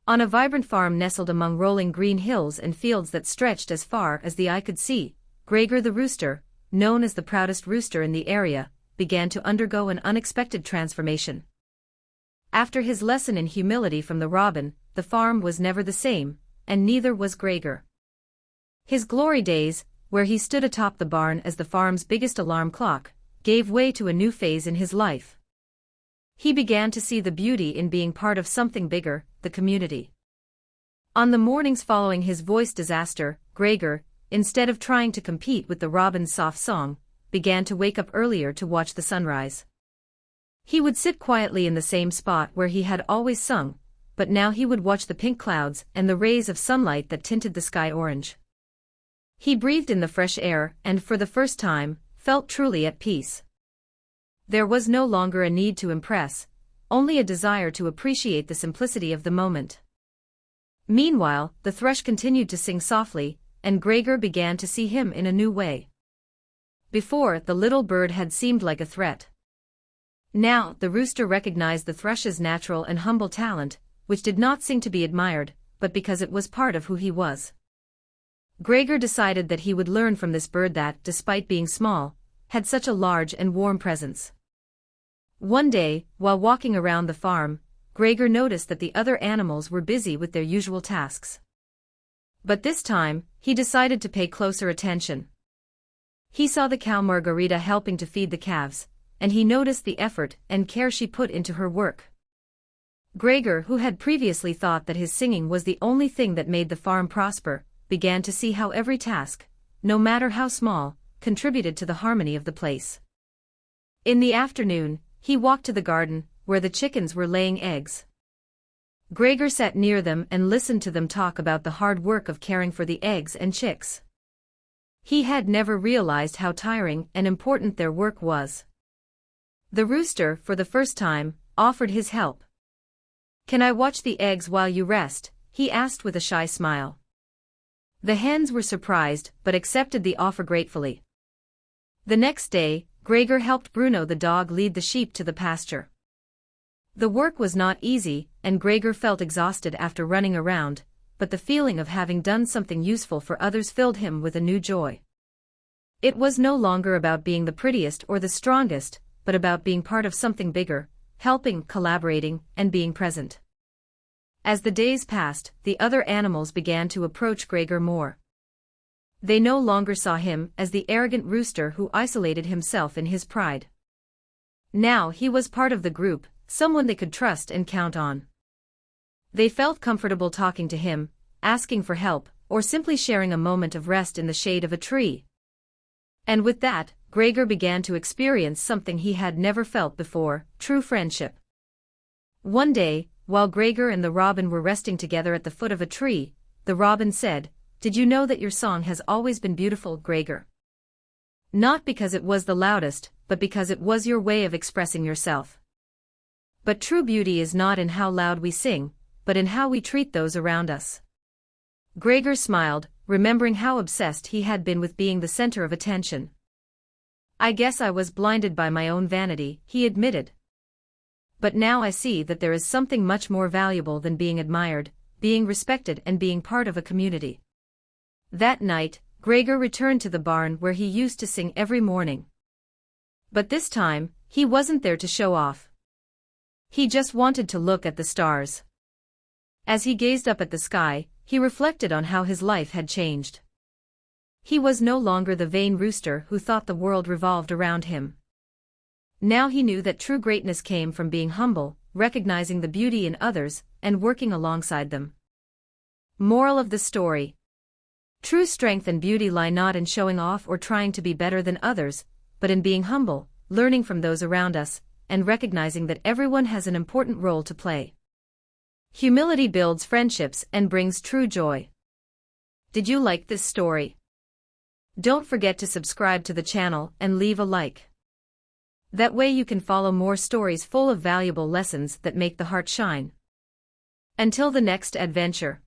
On a vibrant farm nestled among rolling green hills and fields that stretched as far as the eye could see, Gregor the rooster, known as the proudest rooster in the area, began to undergo an unexpected transformation. After his lesson in humility from the robin, the farm was never the same, and neither was Gregor. His glory days, where he stood atop the barn as the farm's biggest alarm clock, gave way to a new phase in his life. He began to see the beauty in being part of something bigger, the community. On the mornings following his voice disaster, Gregor, instead of trying to compete with the robin's soft song, began to wake up earlier to watch the sunrise. He would sit quietly in the same spot where he had always sung, but now he would watch the pink clouds and the rays of sunlight that tinted the sky orange. He breathed in the fresh air and, for the first time, felt truly at peace. There was no longer a need to impress, only a desire to appreciate the simplicity of the moment. Meanwhile, the thrush continued to sing softly, and Gregor began to see him in a new way. Before, the little bird had seemed like a threat. Now, the rooster recognized the thrush's natural and humble talent, which did not sing to be admired, but because it was part of who he was. Gregor decided that he would learn from this bird that, despite being small, had such a large and warm presence. One day, while walking around the farm, Gregor noticed that the other animals were busy with their usual tasks. But this time, he decided to pay closer attention. He saw the cow Margarita helping to feed the calves, and he noticed the effort and care she put into her work. Gregor, who had previously thought that his singing was the only thing that made the farm prosper, began to see how every task, no matter how small, contributed to the harmony of the place. In the afternoon, he walked to the garden, where the chickens were laying eggs. Gregor sat near them and listened to them talk about the hard work of caring for the eggs and chicks. He had never realized how tiring and important their work was. The rooster, for the first time, offered his help. "Can I watch the eggs while you rest?" he asked with a shy smile. The hens were surprised but accepted the offer gratefully. The next day, Gregor helped Bruno the dog lead the sheep to the pasture. The work was not easy, and Gregor felt exhausted after running around, but the feeling of having done something useful for others filled him with a new joy. It was no longer about being the prettiest or the strongest, but about being part of something bigger, helping, collaborating, and being present. As the days passed, the other animals began to approach Gregor more. They no longer saw him as the arrogant rooster who isolated himself in his pride. Now he was part of the group, someone they could trust and count on. They felt comfortable talking to him, asking for help, or simply sharing a moment of rest in the shade of a tree. And with that, Gregor began to experience something he had never felt before: true friendship. One day, while Gregor and the robin were resting together at the foot of a tree, the robin said, "Did you know that your song has always been beautiful, Gregor? Not because it was the loudest, but because it was your way of expressing yourself. But true beauty is not in how loud we sing, but in how we treat those around us." Gregor smiled, remembering how obsessed he had been with being the center of attention. "I guess I was blinded by my own vanity," he admitted. "But now I see that there is something much more valuable than being admired, being respected and being part of a community." That night, Gregor returned to the barn where he used to sing every morning. But this time, he wasn't there to show off. He just wanted to look at the stars. As he gazed up at the sky, he reflected on how his life had changed. He was no longer the vain rooster who thought the world revolved around him. Now he knew that true greatness came from being humble, recognizing the beauty in others, and working alongside them. Moral of the story: true strength and beauty lie not in showing off or trying to be better than others, but in being humble, learning from those around us, and recognizing that everyone has an important role to play. Humility builds friendships and brings true joy. Did you like this story? Don't forget to subscribe to the channel and leave a like. That way you can follow more stories full of valuable lessons that make the heart shine. Until the next adventure.